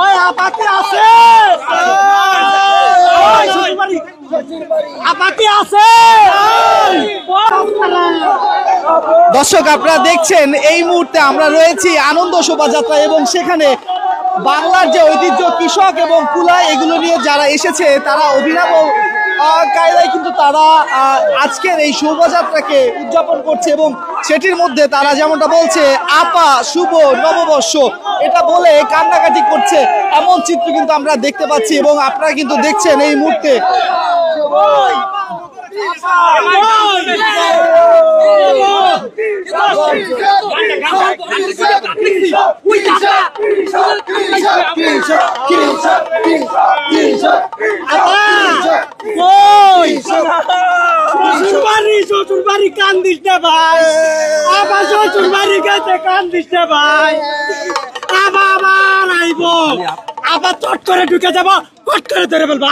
ওই আপাকি আছে আপাকি আছে। দর্শক আপনারা দেখছেন এই মুহূর্তে আমরা রয়েছি আনন্দ শোভাযাত্রা এবং সেখানে বাংলার যে ঐতিহ্য কৃষক এবং কুলা এগুলো নিয়ে যারা এসেছে তারা অভিনব কায়দায় কিন্তু তারা আজকের এই শোভাযাত্রাকে উদযাপন করছে এবং সেটির মধ্যে তারা যেমনটা বলছে আপা শুভ নববর্ষ এটা বলে কান্নাকাটি করছে এমন চিত্র কিন্তু আমরা দেখতে পাচ্ছি এবং আপনারা কিন্তু দেখছেন এই মুহূর্তে শ্বশুরবাড়ি কান দিস না ভাই, আবার শ্বশুরবাড়ি গেছে কান দিস না ভাই, আবার আইব আবার চট করে ঢুকে যাবো, কট করে ধরে বলবো।